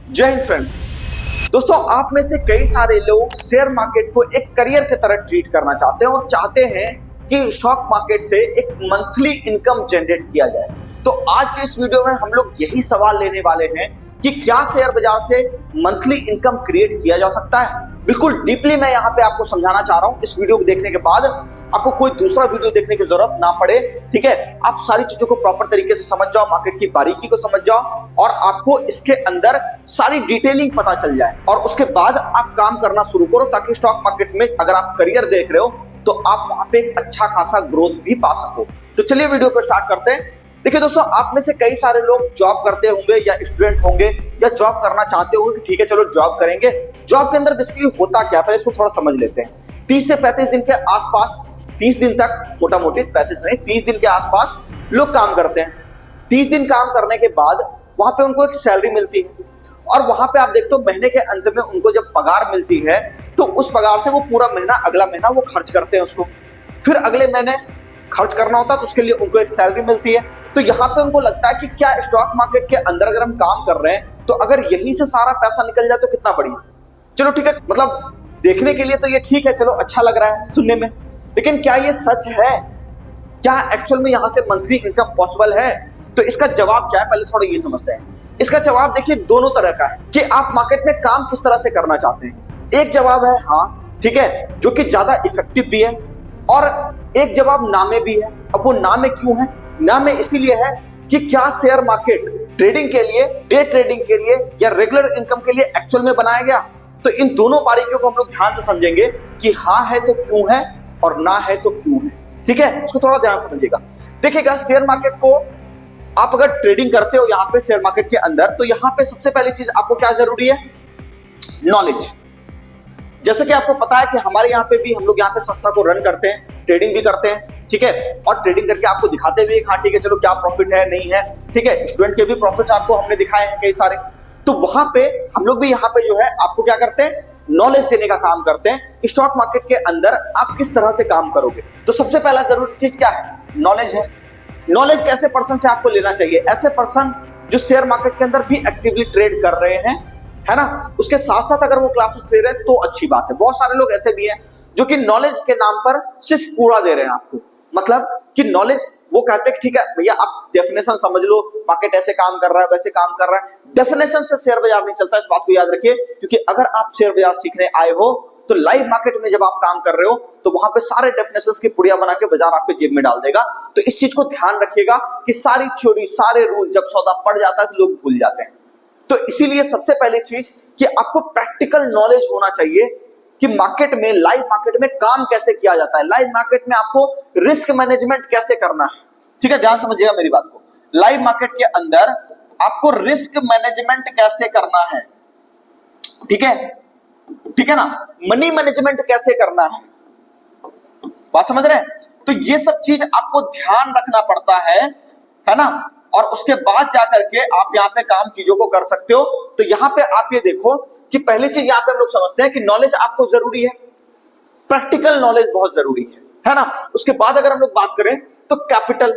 जय हिंद फ्रेंड्स। दोस्तों, आप में से कई सारे लोग शेयर मार्केट को एक करियर की तरह ट्रीट करना चाहते हैं और चाहते हैं कि स्टॉक मार्केट से एक मंथली इनकम जनरेट किया जाए। तो आज के इस वीडियो में हम लोग यही सवाल लेने वाले हैं कि क्या शेयर बाजार से मंथली इनकम क्रिएट किया जा सकता है। बिल्कुल डीपली मैं यहाँ पे आपको समझाना चाह रहा हूँ। इस वीडियो को देखने के बाद आपको कोई दूसरा वीडियो देखने की जरूरत ना पड़े, ठीक है। आप सारी चीजों को प्रॉपर तरीके से समझ जाओ, मार्केट की बारीकी को समझ जाओ और आपको इसके अंदर सारी डिटेलिंग पता चल जाए और उसके बाद आप काम करना शुरू करो, ताकि स्टॉक मार्केट में अगर आप करियर देख रहे हो तो आप वहां पे एक अच्छा खासा ग्रोथ भी पा सको। तो चलिए वीडियो को स्टार्ट करते हैं। देखिए दोस्तों, आप में से कई सारे लोग जॉब करते होंगे या स्टूडेंट होंगे या जॉब करना चाहते होंगे कि ठीक है चलो जॉब करेंगे। जॉब के अंदर बेसिकली होता क्या, पहले इसको थोड़ा समझ लेते हैं। 30 से 35 दिन के आसपास, 30 दिन तक मोटा मोटी, 35 नहीं 30 दिन के आसपास लोग काम करते हैं। 30 दिन काम करने के बाद वहां पे उनको एक सैलरी मिलती है और वहां पे आप देखते हो महीने के अंत में उनको जब पगार मिलती है तो उस पगार से वो पूरा महीना, अगला महीना वो खर्च करते हैं उसको। फिर अगले महीने खर्च करना होता है तो उसके लिए उनको एक सैलरी मिलती है। तो यहाँ पे उनको लगता है कि क्या स्टॉक मार्केट के अंदर अगर हम काम कर रहे हैं तो अगर यहीं से सारा पैसा निकल जाए तो कितना बढ़िया। चलो ठीक है, मतलब देखने के लिए तो ये ठीक है, चलो अच्छा लग रहा है सुनने में, लेकिन क्या ये सच है? क्या एक्चुअल में यहाँ से मंथली इनकम पॉसिबल है? तो इसका जवाब क्या है, पहले थोड़ा ये समझते हैं। इसका जवाब देखिए दोनों तरह का है कि आप मार्केट में काम किस तरह से करना चाहते हैं। एक जवाब है हाँ, ठीक है, जो कि ज्यादा इफेक्टिव भी है, और एक जवाब ना में भी है। अब वो ना में क्यों है? ना में इसीलिए है कि क्या शेयर मार्केट ट्रेडिंग के लिए, डे ट्रेडिंग के लिए या रेगुलर इनकम के लिए एक्चुअल में बनाया गया। तो इन दोनों बारीकियों को हम लोग ध्यान से समझेंगे कि हाँ है तो क्यों है और ना है तो क्यों है, ठीक है। इसको थोड़ा ध्यान समझिएगा। देखिएगा, शेयर मार्केट को आप अगर ट्रेडिंग करते हो यहाँ पे शेयर मार्केट के अंदर, तो यहाँ पे सबसे पहली चीज आपको क्या जरूरी है? नॉलेज। जैसे कि आपको पता है कि हमारे यहाँ पे भी हम लोग यहाँ पे संस्था को रन करते हैं, ट्रेडिंग भी करते हैं, ठीक है, और ट्रेडिंग करके आपको दिखाते भी, हाँ ठीक है चलो क्या प्रॉफिट है नहीं है, ठीक है। स्टूडेंट के भी प्रॉफिट आपको हमने दिखाए हैं कई सारे। तो वहां पे हम लोग भी यहाँ पे जो है आपको क्या करते हैं, नॉलेज देने का काम करते हैं। स्टॉक मार्केट के अंदर आप किस तरह से काम करोगे, तो सबसे पहला जरूरी चीज क्या है? नॉलेज है। नॉलेज कैसे पर्सन से आपको लेना चाहिए? ऐसे पर्सन जो शेयर मार्केट के अंदर भी एक्टिवली ट्रेड कर रहे हैं, है ना। उसके साथ साथ अगर वो क्लासेस ले रहे हैं तो अच्छी बात है। बहुत सारे लोग ऐसे भी हैं जो कि नॉलेज के नाम पर सिर्फ कूड़ा दे रहे हैं आपको, मतलब कि नॉलेज वो कहते हैं कि ठीक है भैया आप डेफिनेशन समझ लो, मार्केट ऐसे काम कर रहा है वैसे काम कर रहा है। डेफिनेशन से शेयर बाजार नहीं चलता, इस बात को याद रखिए। क्योंकि अगर आप शेयर बाजार सीखने आए हो तो लाइव मार्केट में जब आप काम कर रहे हो तो वहां पे सारे डेफिनेशंस की पुड़िया बना के बाजार आपके जेब में डाल देगा। तो इस चीज को ध्यान रखिएगा कि सारी थ्योरी, सारे रूल जब सौदा पड़ जाता है तो लोग भूल जाते हैं। तो इसीलिए सबसे पहली चीज कि आपको प्रैक्टिकल नॉलेज होना चाहिए कि मार्केट में, लाइव मार्केट में काम कैसे किया जाता है। लाइव मार्केट में आपको रिस्क मैनेजमेंट कैसे करना है, ठीक है, ध्यान समझिएगा मेरी बात को। लाइव मार्केट के अंदर आपको रिस्क मैनेजमेंट कैसे करना है, ठीक है, ठीक है ना। मनी मैनेजमेंट कैसे करना है, बात समझ रहे हैं? तो ये सब चीज आपको ध्यान रखना पड़ता है ना। और उसके बाद जाकर के आप यहाँ पे काम चीजों को कर सकते हो। तो यहाँ पे आप ये देखो कि पहली चीज यहाँ पे हम लोग समझते हैं कि नॉलेज आपको जरूरी है, प्रैक्टिकल नॉलेज बहुत जरूरी है ना। उसके बाद अगर हम लोग बात करें तो कैपिटल,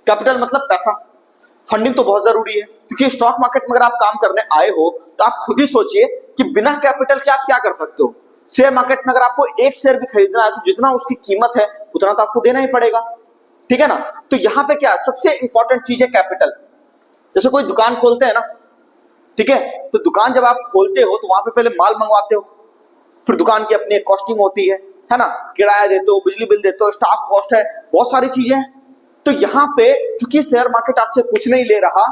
कैपिटल मतलब पैसा, फंडिंग तो बहुत जरूरी है। क्योंकि स्टॉक मार्केट में अगर आप काम करने आए हो तो आप खुद ही सोचिए कि बिना कैपिटल के आप क्या कर सकते हो। शेयर मार्केट में अगर आपको एक शेयर भी खरीदना है तो जितना उसकी कीमत है उतना तो आपको देना ही पड़ेगा, ठीक है ना। तो यहाँ पे क्या सबसे इंपॉर्टेंट चीज है? कैपिटल। जैसे कोई दुकान खोलते हैं ना, ठीक है, तो दुकान जब आप खोलते हो तो वहां पे पहले माल मंगवाते हो, फिर दुकान की अपनी कॉस्टिंग होती है ना, किराया देते हो, बिजली बिल देते हो, स्टाफ कॉस्ट है, बहुत सारी चीजें हैं। तो यहाँ पे चूंकि शेयर मार्केट आपसे कुछ नहीं ले रहा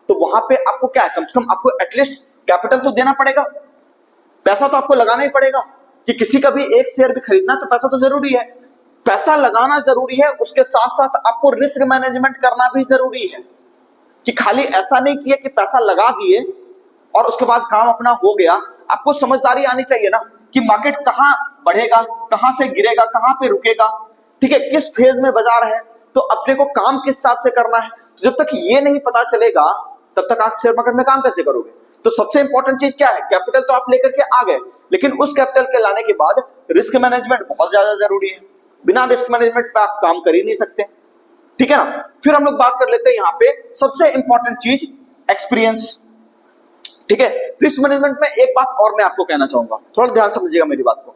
तो वहां पे आपको क्या है, कम से कम आपको एटलीस्ट कैपिटल तो देना पड़ेगा, पैसा तो आपको लगाना ही पड़ेगा। कि किसी का भी एक शेयर भी खरीदना तो पैसा तो जरूरी है, पैसा लगाना जरूरी है। उसके साथ साथ आपको रिस्क मैनेजमेंट करना भी जरूरी है कि खाली ऐसा नहीं किया कि पैसा लगा दिए और उसके बाद काम अपना हो गया। आपको समझदारी आनी चाहिए ना कि मार्केट कहाँ बढ़ेगा, कहाँ से गिरेगा, कहाँ पे रुकेगा, ठीक है, किस फेज में बाजार है, तो अपने को काम किस हिसाब से करना है। तो जब तक ये नहीं पता चलेगा तब तक आप शेयर मार्केट में काम कैसे करोगे। तो सबसे इंपॉर्टेंट चीज क्या है? कैपिटल तो आप लेकर के आ गए, लेकिन उस कैपिटल के लाने के बाद रिस्क मैनेजमेंट बहुत ज्यादा जरूरी है। बिना रिस्क मैनेजमेंट पे आप काम कर ही नहीं सकते, ठीक है ना। फिर हम लोग बात कर लेते हैं यहाँ पे सबसे इंपॉर्टेंट चीज, एक्सपीरियंस, ठीक है। रिस्क मैनेजमेंट में एक बात और मैं आपको कहना चाहूंगा, थोड़ा ध्यान समझिएगा मेरी बात को।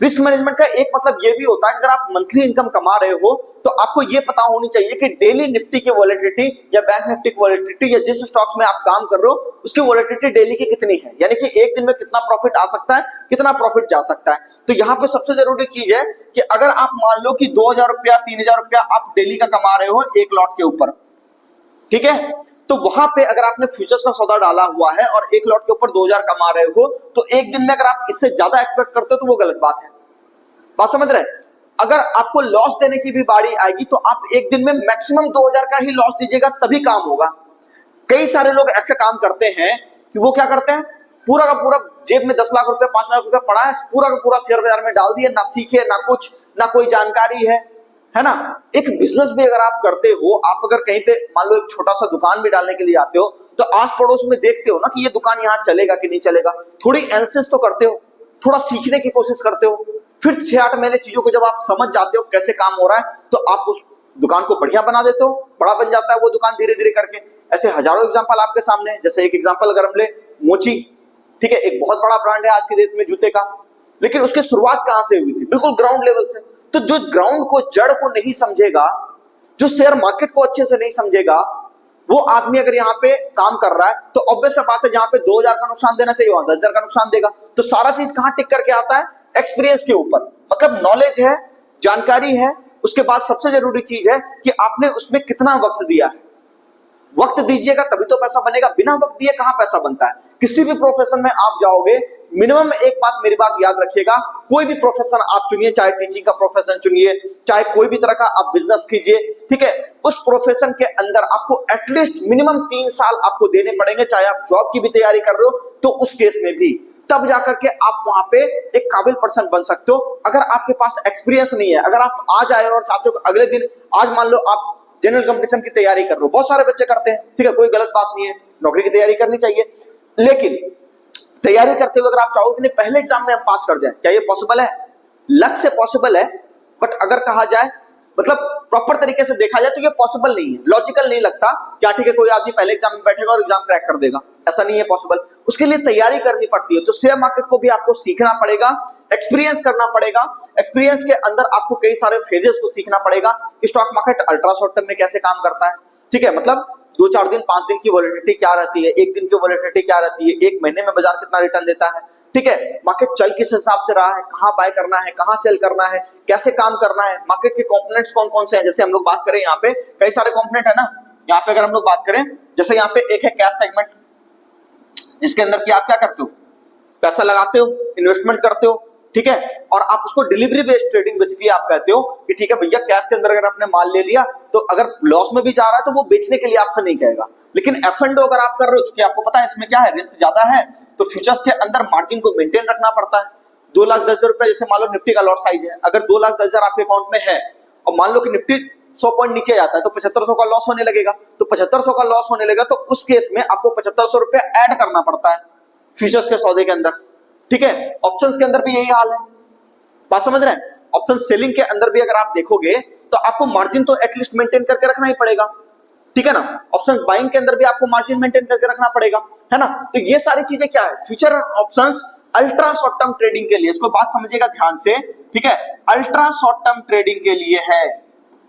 रिस्क मैनेजमेंट का एक मतलब ये भी होता है कि अगर आप मंथली इनकम कमा रहे हो तो आपको ये पता होनी चाहिए कि डेली निफ्टी की वॉलेटिलिटी या बैंक निफ्टी की वॉलेटिलिटी या जिस स्टॉक्स में आप काम कर रहे हो उसकी वॉलेटिलिटी डेली की कितनी है, यानी कि एक दिन में कितना प्रॉफिट आ सकता है, कितना प्रॉफिट जा सकता है। तो यहाँ पे सबसे जरूरी चीज है कि अगर आप मान लो कि 2000 रुपया 3000 रुपया आप डेली का कमा रहे हो एक लॉट के ऊपर, ठीक है, तो वहां पे अगर आपने फ्यूचर्स का सौदा डाला हुआ है और एक लॉट के ऊपर 2000 कमा रहे हो तो एक दिन में अगर आप इससे ज्यादा एक्सपेक्ट करते हो तो वो गलत बात है। बात समझ रहे हैं? अगर आपको लॉस देने की भी बारी आएगी तो आप एक दिन में मैक्सिमम 2000 का ही लॉस दीजिएगा तभी काम होगा। कई सारे लोग ऐसे काम करते हैं कि वो क्या करते हैं, पूरा का पूरा जेब में 10 लाख रुपए 5 लाख रुपए पड़ा है, पूरा का पूरा शेयर बाजार में डाल दिए, ना सीखे ना कुछ, ना कोई जानकारी है ना। एक बिजनेस भी अगर आप करते हो, आप अगर कहीं पे मान लो एक छोटा सा दुकान भी डालने के लिए आते हो तो आस पड़ोस में देखते हो ना कि ये दुकान यहाँ चलेगा कि नहीं चलेगा, थोड़ी एनालिसिस तो करते हो, थोड़ा सीखने की कोशिश करते हो, फिर 6-8 महीने चीजों को जब आप समझ जाते हो कैसे काम हो रहा है तो आप उस दुकान को बढ़िया बना देते हो, बड़ा बन जाता है वो दुकान धीरे धीरे करके। ऐसे हजारों एग्जांपल आपके सामने, जैसे एक एग्जांपल अगर हम ले मोची, ठीक है, एक बहुत बड़ा ब्रांड है आज के डेट में जूते का, लेकिन उसकी शुरुआत कहां से हुई थी, बिल्कुल ग्राउंड लेवल से। तो जो ग्राउंड को, जड़ को नहीं समझेगा, जो शेयर मार्केट को अच्छे से नहीं समझेगा, वो आदमी अगर यहाँ पे काम कर रहा है तो ऑब्वियस बात है जहां पे 2000 का नुकसान देना चाहिए वहां 10,000 का नुकसान देगा। तो सारा चीज कहां टिक करके आता है, एक्सपीरियंस के ऊपर, मतलब नॉलेज है, जानकारी है। उसके बाद सबसे जरूरी चीज है कि आपने उसमें कितना वक्त दिया है। वक्त दीजिएगा तभी तो पैसा बनेगा, बिना वक्त दिए कहां पैसा बनता है। किसी भी प्रोफेशन में आप जाओगे, मिनिमम एक बात, मेरी बात याद रखिएगा, कोई भी प्रोफेशन आप चुनिए, चाहे टीचिंग का प्रोफेशन चुनिए, चाहे कोई भी तरह का आप बिजनेस कीजिए, ठीक है, उस प्रोफेशन के अंदर आपको एटलीस्ट मिनिमम 3 साल आपको देने पड़ेंगे। चाहे आप जॉब की भी तैयारी कर रहे हो तो उस केस में भी, तब जाकर के आप वहां पे एक काबिल पर्सन बन सकते हो। अगर आपके पास एक्सपीरियंस नहीं है, अगर आप आज आए और चाहते हो अगले दिन, आज मान लो आप जनरल कंपटीशन की तैयारी कर रहे हो, बहुत सारे बच्चे करते हैं, ठीक है, कोई गलत बात नहीं है, नौकरी की तैयारी करनी चाहिए, लेकिन तैयारी करते हुए अगर आप चाहोगे कि पहले एग्जाम में हम पास कर जाए, क्या ये पॉसिबल है? लक से पॉसिबल है, बट अगर कहा जाए, मतलब प्रॉपर तरीके से देखा जाए तो ये पॉसिबल नहीं है, लॉजिकल नहीं लगता। क्या ठीक है कोई आदमी पहले एग्जाम में बैठेगा और एग्जाम क्रैक कर देगा, ऐसा नहीं है पॉसिबल। उसके लिए तैयारी करनी पड़ती है। तो शेयर मार्केट को भी आपको सीखना पड़ेगा, एक्सपीरियंस करना पड़ेगा। एक्सपीरियंस के अंदर आपको कई सारे फेजेस को सीखना पड़ेगा कि stock market ultra short term में कैसे काम करता है, ठीक है, मतलब 2-4 दिन 5 दिन की वॉलेटिलिटी क्या रहती है, एक दिन की वॉलेटिलिटी क्या रहती है, एक महीने में बाजार कितना रिटर्न देता है, ठीक है, मार्केट चल किस हिसाब से रहा है, कहां बाय करना है, कहां सेल करना है, कैसे काम करना है, मार्केट के कंपोनेंट्स कौन कौन से हैं। जैसे हम लोग बात करें, यहाँ पे कई सारे कंपोनेंट है ना, यहाँ पे अगर हम लोग बात करें, जैसे यहाँ पे एक है कैश सेगमेंट, जिसके अंदर की आप क्या करते हो, पैसा लगाते हो, इन्वेस्टमेंट करते हो, ठीक है, और आप उसको डिलीवरी बेस्ड ट्रेडिंग बेसिकली आप कहते हो कि ठीक है भैया, कैश के अंदर अगर आपने माल ले लिया तो अगर लॉस में भी जा रहा है तो वो बेचने के लिए आपसे नहीं कहेगा। लेकिन F&O अगर आप कर रहे हो, चूंकि आपको पता है इसमें क्या है, रिस्क ज्यादा है, तो फ्यूचर्स के अंदर मार्जिन को मेंटेन रखना पड़ता है। 2,10,000 रुपए, जैसे मान लो निफ्टी का लॉट साइज है, अगर 2,10,000 आपके अकाउंट में है और मान लो कि निफ्टी 100 पॉइंट नीचे जाता है तो 7500 का लॉस होने लगेगा। तो 7500 का लॉस होने लगेगा तो उस केस में आपको 7500 रुपए ऐड करना पड़ता है फ्यूचर्स के सौदे के अंदर, ठीक है। ऑप्शंस के अंदर भी यही हाल है, बात समझ रहे हैं। ऑप्शन सेलिंग के अंदर भी अगर आप देखोगे तो आपको मार्जिन तो एटलीस्ट मेंटेन करके रखना ही पड़ेगा, ठीक है ना। ऑप्शन बाइंग के अंदर भी आपको मार्जिन मेंटेन करके रखना पड़ेगा, है ना। तो ये सारी चीजें क्या है, future options ultra short term trading के लिए, इसको बात समझिएगा ध्यान से, ठीक है, अल्ट्रा शॉर्ट टर्म ट्रेडिंग के लिए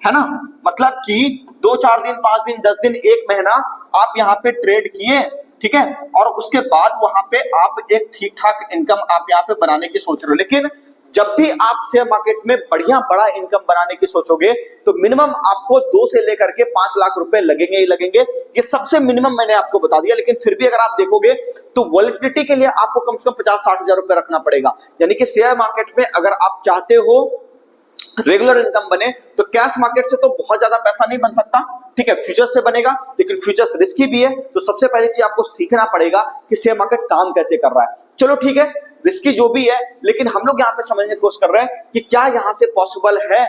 है ना। मतलब कि 2-4 दिन 5 दिन 10 दिन 1 महीना आप यहाँ पे ट्रेड किए, ठीक है, और उसके बाद वहां पे आप एक ठीक ठाक इनकम आप यहाँ पे बनाने की सोच रहे हो। लेकिन जब भी आप शेयर मार्केट में बढ़िया बड़ा इनकम बनाने की सोचोगे तो मिनिमम आपको 2 से लेकर के 5 लाख रुपए लगेंगे ही लगेंगे, ये सबसे मिनिमम मैंने आपको बता दिया। लेकिन फिर भी अगर आप देखोगे तो वॉलेटिलिटी के लिए आपको कम से कम 50-60 हजार रुपए रखना पड़ेगा। यानी कि शेयर मार्केट में अगर आप चाहते हो रेगुलर इनकम बने तो कैश मार्केट से तो बहुत ज्यादा पैसा नहीं बन सकता, ठीक है, फ्यूचर्स से बनेगा, लेकिन फ्यूचर्स रिस्की भी है। तो सबसे पहली चीज आपको सीखना पड़ेगा कि शेयर मार्केट काम कैसे कर रहा है। चलो ठीक है, रिस्की जो भी है, लेकिन हम लोग यहाँ पे समझने की कोशिश कर रहे हैं कि क्या यहाँ से पॉसिबल है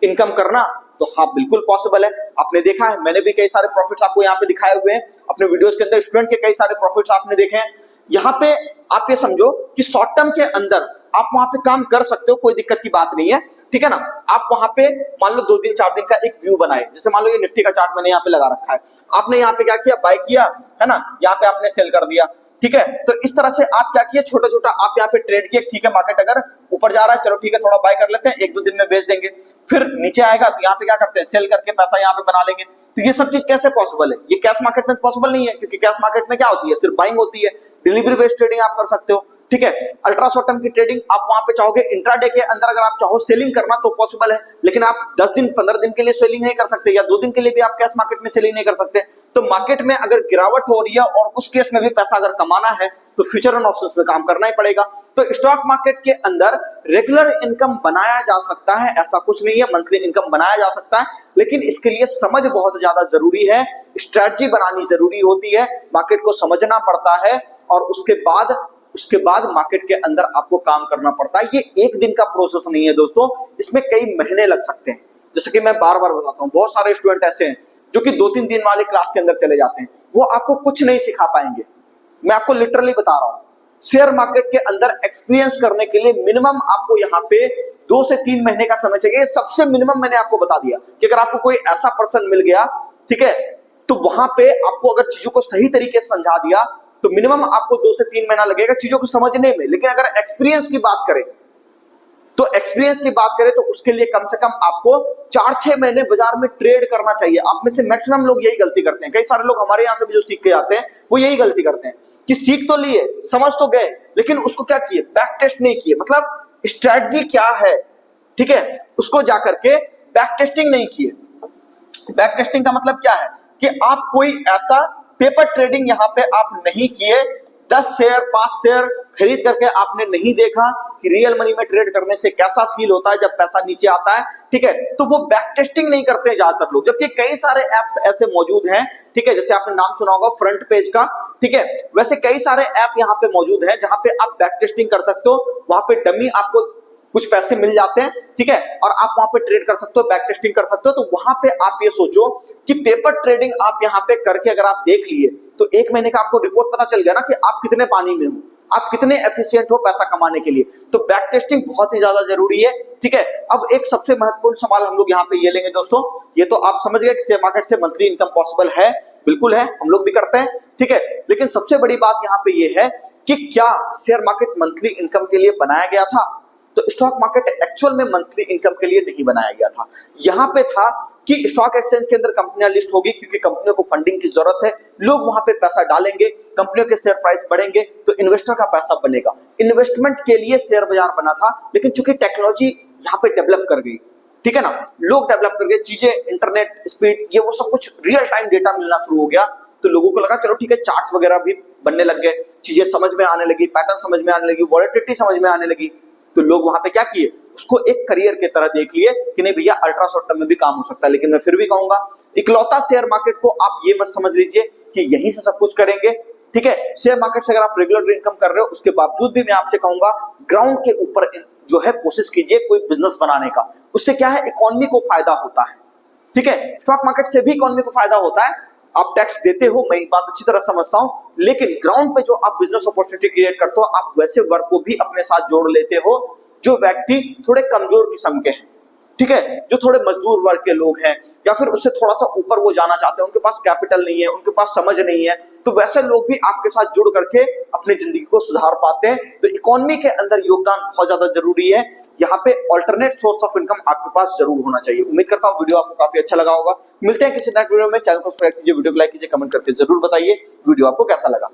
इनकम करना। तो हाँ, बिल्कुल पॉसिबल है। आपने देखा है, मैंने भी कई सारे प्रॉफिट्स आपको यहाँ पे दिखाए हुए हैं अपने वीडियोस के अंदर, स्टूडेंट के कई सारे प्रॉफिट्स आपने देखे हैं। यहाँ पे आप ये समझो कि शॉर्ट टर्म के अंदर आप वहां पे काम कर सकते हो, कोई दिक्कत की बात नहीं है, ठीक है ना। आप वहां पे मान लो 2 दिन 4 दिन का एक व्यू बनाए, जैसे मान लो ये निफ्टी का चार्ट मैंने यहाँ पे लगा रखा है, आपने यहाँ पे क्या किया, बाय किया, है ना, यहाँ पे आपने सेल कर दिया, ठीक है। तो इस तरह से आप क्या किए, छोटा छोटा आप यहाँ पे ट्रेड किए, ठीक है, मार्केट अगर ऊपर जा रहा है, चलो ठीक है, थोड़ा बाय कर लेते हैं, 1-2 दिन में बेच देंगे, फिर नीचे आएगा तो यहाँ पे क्या करते हैं, सेल करके पैसा यहाँ पे बना लेंगे। तो ये सब चीज कैसे पॉसिबल है, ये कैश मार्केट में पॉसिबल नहीं है, क्योंकि कैश मार्केट में क्या होती है, सिर्फ बाइंग होती है, डिलीवरी बेस्ड ट्रेडिंग आप कर सकते हो, ठीक है। अल्ट्रा शॉर्ट टर्म की ट्रेडिंग आप वहां पे चाहोगे इंट्राडे के अंदर अगर आप चाहो सेलिंग करना तो पॉसिबल है, लेकिन आप 10 दिन 15 दिन के लिए सेलिंग नहीं कर सकते, या 2 दिन के लिए भी आप कैश मार्केट में सेलिंग नहीं कर सकते। तो मार्केट में अगर गिरावट हो रही है और उस केस में भी पैसा अगर कमाना है तो फ्यूचर एंड ऑप्शंस में काम करना ही पड़ेगा। तो स्टॉक मार्केट के अंदर रेगुलर इनकम बनाया जा सकता है, ऐसा कुछ नहीं है, मंथली इनकम बनाया जा सकता है, लेकिन इसके लिए समझ बहुत ज्यादा जरूरी है, स्ट्रेटजी बनानी जरूरी होती है, मार्केट को समझना पड़ता है और उसके बाद मार्केट के अंदर आपको काम करना पड़ता है। ये एक दिन का प्रोसेस नहीं है दोस्तों, इसमें कई महीने लग सकते हैं। जैसे कि मैं बार बार बताता हूं, बहुत सारे स्टूडेंट ऐसे हैं जो कि 2-3 दिन वाले क्लास के अंदर चले जाते हैं, वो आपको कुछ नहीं सिखा पाएंगे। मैं आपको लिटरली बता रहा हूं, शेयर मार्केट के अंदर एक्सपीरियंस करने के लिए मिनिमम आपको यहाँ पे 2 से 3 महीने का समय चाहिए, सबसे मिनिमम। मैंने आपको बता दिया कि अगर आपको कोई ऐसा पर्सन मिल गया, ठीक है, तो वहां पे आपको अगर चीजों को सही तरीके से समझा दिया तो मिनिमम आपको 2 से 3 महीना लगेगा चीजों को समझने में। लेकिन अगर एक्सपीरियंस की बात करें तो उसके लिए कम से कम आपको 4-6 महीने बाजार में ट्रेड करना चाहिए। आप में से मैक्सिमम लोग यही गलती करते हैं, कई सारे लोग हमारे यहां से भी जो सीख के आते हैं वो यही गलती करते हैं कि सीख तो लिए, समझ तो गए, लेकिन उसको क्या किए, बैक टेस्ट नहीं किए। मतलब स्ट्रेटजी क्या है, ठीक है, उसको जाकर के बैक टेस्टिंग नहीं किए। बैक टेस्टिंग का मतलब क्या है कि आप कोई ऐसा पेपर ट्रेडिंग यहां पे आप नहीं किए, 10 शेयर 5 शेयर खरीद करके आपने नहीं देखा कि रियल मनी में ट्रेड करने से कैसा फील होता है जब पैसा नीचे आता है, ठीक है, तो वो बैक टेस्टिंग नहीं करते हैं ज्यादातर लोग। जबकि कई सारे ऐप्स ऐसे मौजूद हैं, ठीक है, जैसे आपने नाम सुना होगा फ्रंट पेज का, ठीक है, वैसे कई सारे ऐप यहाँ पे मौजूद हैं जहां पे आप बैक टेस्टिंग कर सकते हो। वहां पे डमी आपको कुछ पैसे मिल जाते हैं, ठीक है, और आप वहां पे ट्रेड कर सकते हो, बैक टेस्टिंग कर सकते हो। तो वहां पे आप ये सोचो कि पेपर ट्रेडिंग आप यहाँ पे करके अगर आप देख लिए तो 1 महीने का आपको रिपोर्ट पता चल गया ना कि आप कितने पानी में हो, आप कितने एफिशिएंट हो पैसा कमाने के लिए। तो बैक टेस्टिंग बहुत ही ज्यादा जरूरी है, ठीक है। अब एक सबसे महत्वपूर्ण सवाल हम लोग यहाँ पे ये लेंगे दोस्तों, ये तो आप समझ गए कि शेयर मार्केट से मंथली इनकम पॉसिबल है, बिल्कुल है, हम लोग भी करते हैं, ठीक है। लेकिन सबसे बड़ी बात यहाँ पे ये है कि क्या शेयर मार्केट मंथली इनकम के लिए बनाया गया था? तो स्टॉक मार्केट एक्चुअल में मंथली इनकम के लिए नहीं बनाया गया था। यहां पे था कि स्टॉक एक्सचेंज के अंदर कंपनियां लिस्ट होगी, क्योंकि कंपनियों को फंडिंग की जरूरत है, लोग वहां पे पैसा डालेंगे, कंपनियों के शेयर प्राइस बढ़ेंगे तो इन्वेस्टर का पैसा बनेगा। इन्वेस्टमेंट के लिए शेयर बाजार बना था, लेकिन चूंकि टेक्नोलॉजी यहाँ पे डेवलप कर गई, ठीक है ना, लोग डेवलप कर गए, चीजें, इंटरनेट स्पीड, ये वो सब कुछ रियल टाइम डेटा मिलना शुरू हो गया, तो लोगों को लगा चलो ठीक है, चार्ट्स वगैरह भी बनने लग गए, चीजें समझ में आने लगी, पैटर्न समझ में आने लगी, वॉलेटिलिटी समझ में आने लगी। तो लोग वहां पे क्या किए, उसको एक करियर की तरह देख लिए कि नहीं भैया अल्ट्रा शॉर्ट टर्म में भी काम हो सकता है। लेकिन मैं फिर भी कहूंगा, इकलौता शेयर मार्केट को आप ये मत समझ लीजिए कि यहीं से सब कुछ करेंगे, ठीक है। शेयर मार्केट से अगर आप रेगुलर इनकम कर रहे हो, उसके बावजूद भी मैं आपसे कहूंगा ग्राउंड के ऊपर जो है कोशिश कीजिए कोई बिजनेस बनाने का। उससे क्या है, इकोनॉमी को फायदा होता है, ठीक है। स्टॉक मार्केट से भी इकोनॉमी को फायदा होता है, आप टैक्स देते हो, मैं बात अच्छी तरह समझता हूं, लेकिन ग्राउंड पे जो आप बिजनेस अपॉर्चुनिटी क्रिएट करते हो, आप वैसे वर्क को भी अपने साथ जोड़ लेते हो जो व्यक्ति थोड़े कमजोर किस्म के हैं, ठीक है, जो थोड़े मजदूर वर्ग के लोग हैं, या फिर उससे थोड़ा सा ऊपर वो जाना चाहते हैं, उनके पास कैपिटल नहीं है, उनके पास समझ नहीं है, तो वैसे लोग भी आपके साथ जुड़ करके अपनी जिंदगी को सुधार पाते हैं। तो इकोनॉमी के अंदर योगदान बहुत ज्यादा जरूरी है, यहाँ पे अल्टरनेट सोर्स ऑफ इनकम आपके पास जरूर होना चाहिए। उम्मीद करता हूँ वीडियो आपको काफी अच्छा लगा होगा। मिलते हैं किसी नेक्स्ट वीडियो में, चैनल को सब्सक्राइब कीजिए, वीडियो को लाइक कीजिए, कमेंट करके जरूर बताइए वीडियो आपको कैसा लगा।